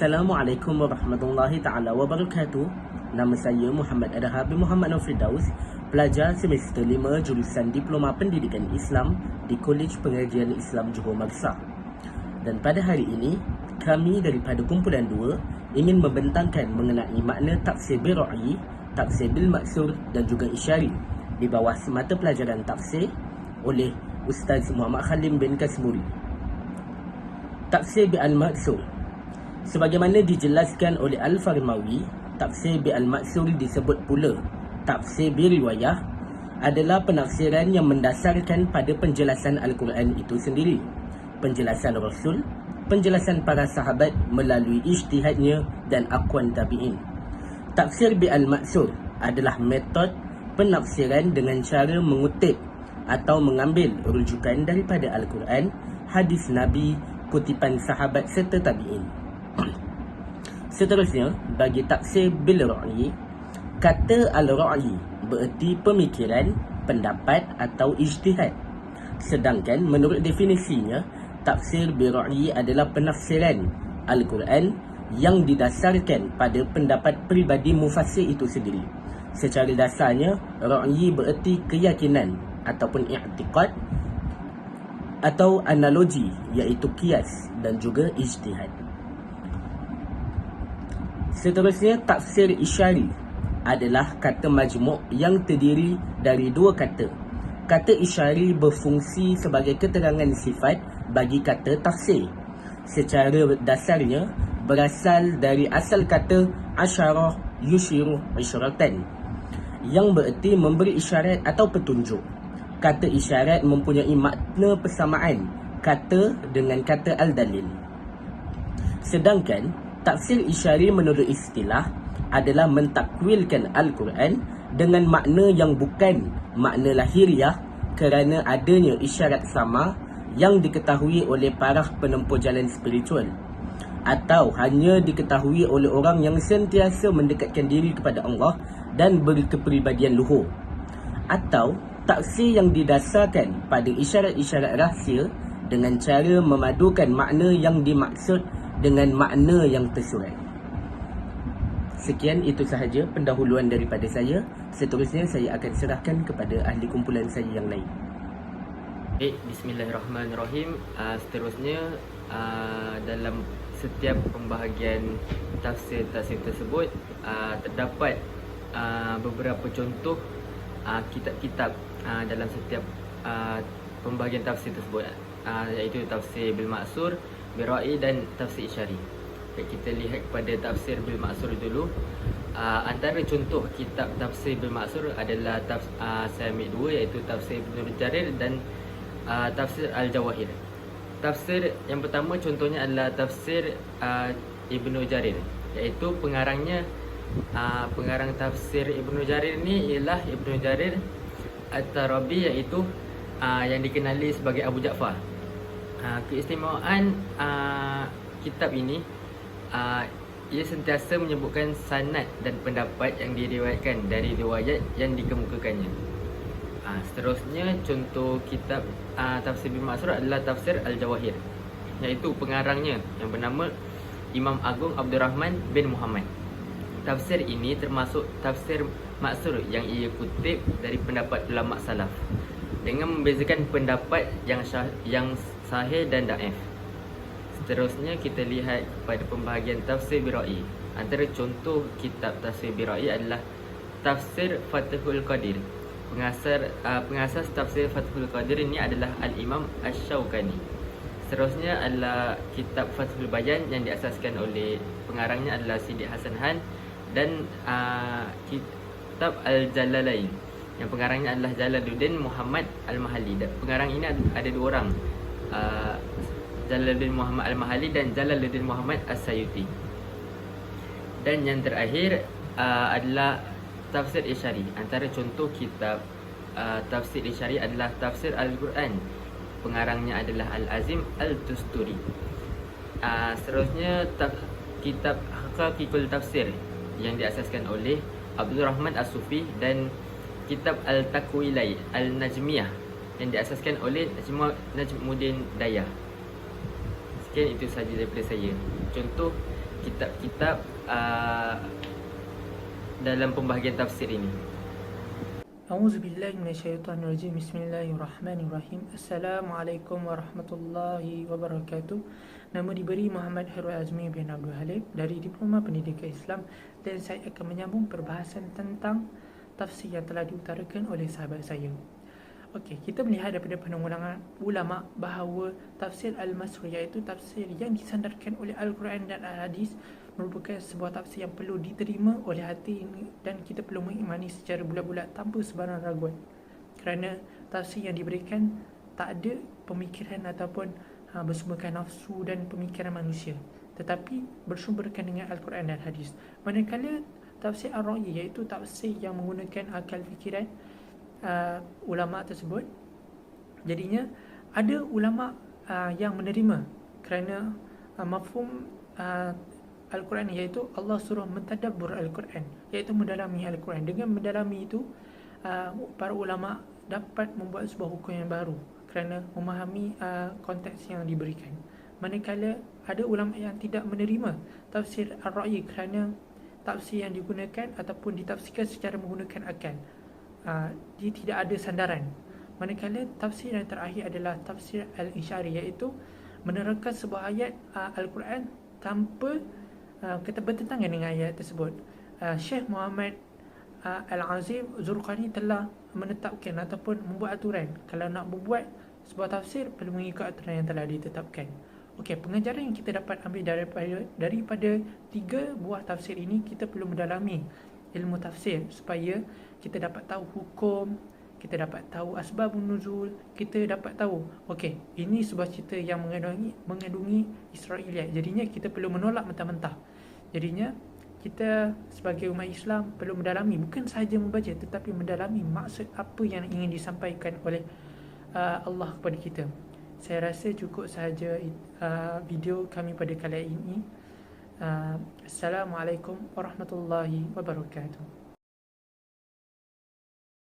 Assalamualaikum warahmatullahi taala wabarakatuh. Nama saya Muhammad Adham bin Muhammad Firdaus, pelajar semester 5 jurusan Diploma Pendidikan Islam di Kolej Pengajian Islam Johor Marsah. Dan pada hari ini, kami daripada kumpulan 2 ingin membentangkan mengenai makna tafsir bil ra'i, tafsir bil maksur dan juga isyari di bawah semata pelajaran tafsir oleh Ustaz Muhammad Khalim bin Kasmuri. Tafsir bil maksur, sebagaimana dijelaskan oleh Al-Farmawi, tafsir bil-maksur disebut pula tafsir bil-riwayah adalah penafsiran yang mendasarkan pada penjelasan Al-Quran itu sendiri, penjelasan Rasul, penjelasan para sahabat melalui ijtihadnya dan aqwan tabi'in. Tafsir bil-maksur adalah metod penafsiran dengan cara mengutip atau mengambil rujukan daripada Al-Quran, hadis Nabi, kutipan sahabat serta tabi'in. Seterusnya, bagi tafsir bil-ra'i, kata al-ra'i bererti pemikiran, pendapat atau ijtihad. Sedangkan menurut definisinya, tafsir bil-ra'i adalah penafsiran Al-Quran yang didasarkan pada pendapat peribadi mufassir itu sendiri. Secara dasarnya, ra'i bererti keyakinan ataupun i'tiqad atau analogi, iaitu kias dan juga ijtihad. Seterusnya, tafsir isyari adalah kata majmuk yang terdiri dari dua kata. Kata isyari berfungsi sebagai keterangan sifat bagi kata tafsir. Secara dasarnya berasal dari asal kata asyarah yushiru isyaratan, yang bererti memberi isyarat atau petunjuk. Kata isyarat mempunyai makna persamaan kata dengan kata al-dalil. Sedangkan tafsir isyari menurut istilah adalah mentakwilkan Al-Quran dengan makna yang bukan makna lahiriah kerana adanya isyarat sama yang diketahui oleh para penempuh jalan spiritual, atau hanya diketahui oleh orang yang sentiasa mendekatkan diri kepada Allah dan berkepribadian luhur, atau tafsir yang didasarkan pada isyarat-isyarat rahsia dengan cara memadukan makna yang dimaksud dengan makna yang tersurat. Sekian, itu sahaja pendahuluan daripada saya. Seterusnya saya akan serahkan kepada ahli kumpulan saya yang lain. Baik, bismillahirrahmanirrahim. Seterusnya, dalam setiap pembahagian tafsir-tafsir tersebut terdapat beberapa contoh kitab-kitab dalam setiap pembahagian tafsir tersebut, iaitu tafsir bil maksur, bil-ra'i dan tafsir isyari. Okay, kita lihat kepada tafsir bil maksur dulu. Antara contoh kitab tafsir bil maksur adalah saya ambil dua, iaitu tafsir Ibnu Jarir dan tafsir Al-Jawahir. Tafsir yang pertama contohnya adalah tafsir Ibnu Jarir, iaitu pengarang tafsir Ibnu Jarir ni ialah Ibnu Jarir At-Tarabi, iaitu yang dikenali sebagai Abu Ja'far. Keistimewaan kitab ini, ia sentiasa menyebutkan sanad dan pendapat yang diriwayatkan dari riwayat yang dikemukakannya. Seterusnya, contoh kitab tafsir bil maksur adalah tafsir Al-Jawahir, iaitu pengarangnya yang bernama Imam Agung Abdul Rahman bin Muhammad. Tafsir ini termasuk tafsir maksur yang ia kutip dari pendapat ulama salaf, dengan membezakan pendapat yang sahih dan daif. Seterusnya, kita lihat pada pembahagian tafsir bil-ra'i. Antara contoh kitab tafsir bil-ra'i adalah tafsir Fathul Qadir. Pengasas tafsir Fathul Qadir ini adalah Al-Imam Asy-Syaukani. Seterusnya adalah kitab Fathul Bayan yang diasaskan oleh pengarangnya adalah Siddiq Hasan Han, dan kitab Al-Jalalain yang pengarangnya adalah Jalaluddin Muhammad Al-Mahali. Pengarang ini ada dua orang, Jalaluddin Muhammad Al-Mahali dan Jalaluddin Muhammad As-Sayuti. Dan yang terakhir adalah tafsir isyari. Antara contoh kitab tafsir isyari adalah tafsir Al-Quran. Pengarangnya adalah Al-Azim Al-Tusturi. Seterusnya, kitab Haqaqiqul Tafsir yang diasaskan oleh Abdul Rahman As-Sufi, dan kitab Al-Takwilai Al-Najmiyah yang diasaskan oleh Najmuddin Dayah. Sekian, itu sahaja daripada saya. Contoh kitab-kitab dalam pembahagian tafsir ini. A'udzubillahi minasyaitonirrajim. Bismillahirrahmanirrahim. Assalamualaikum warahmatullahi wabarakatuh. Nama diberi Muhammad Hairul Azmi bin Abdul Halim dari Diploma Pendidikan Islam, dan saya akan menyambung perbahasan tentang tafsir yang telah diutarakan oleh sahabat saya. Okey, kita melihat daripada pengulangan ulama bahawa tafsir Al-Masri, iaitu tafsir yang disandarkan oleh Al-Quran dan Al-Hadis, merupakan sebuah tafsir yang perlu diterima oleh hati ini, dan kita perlu mengimani secara bulat-bulat tanpa sebarang raguan, kerana tafsir yang diberikan tak ada pemikiran ataupun bersumberkan nafsu dan pemikiran manusia, tetapi bersumberkan dengan Al-Quran dan Hadis. Manakala tafsir Ar-Ra'yi, iaitu tafsir yang menggunakan akal fikiran ulama tersebut, jadinya ada ulama yang menerima kerana mafhum Al-Quran, iaitu Allah suruh mentadabbur Al-Quran, iaitu mendalami Al-Quran. Dengan mendalami itu, para ulama dapat membuat sebuah hukum yang baru kerana memahami konteks yang diberikan. Manakala ada ulama yang tidak menerima tafsir Ar-Ra'yi kerana tafsir yang digunakan ataupun ditafsirkan secara menggunakan akal, dia tidak ada sandaran. Manakala tafsir yang terakhir adalah tafsir Al-Ishari, iaitu menerangkan sebuah ayat Al-Quran tanpa kata bertentangan dengan ayat tersebut. Syekh Muhammad Al-Azim Zurqani telah menetapkan ataupun membuat aturan, kalau nak membuat sebuah tafsir perlu mengikut aturan yang telah ditetapkan. Okey, pengajaran yang kita dapat ambil daripada 3 buah tafsir ini, kita perlu mendalami ilmu tafsir supaya kita dapat tahu hukum, kita dapat tahu asbabun nuzul, kita dapat tahu okey, ini sebuah cerita yang mengandungi Israiliyat. Jadinya kita perlu menolak mentah-mentah. Jadinya kita sebagai umat Islam perlu mendalami, bukan sahaja membaca, tetapi mendalami maksud apa yang ingin disampaikan oleh Allah kepada kita. Saya rasa cukup sahaja video kami pada kali ini. Assalamualaikum warahmatullahi wabarakatuh.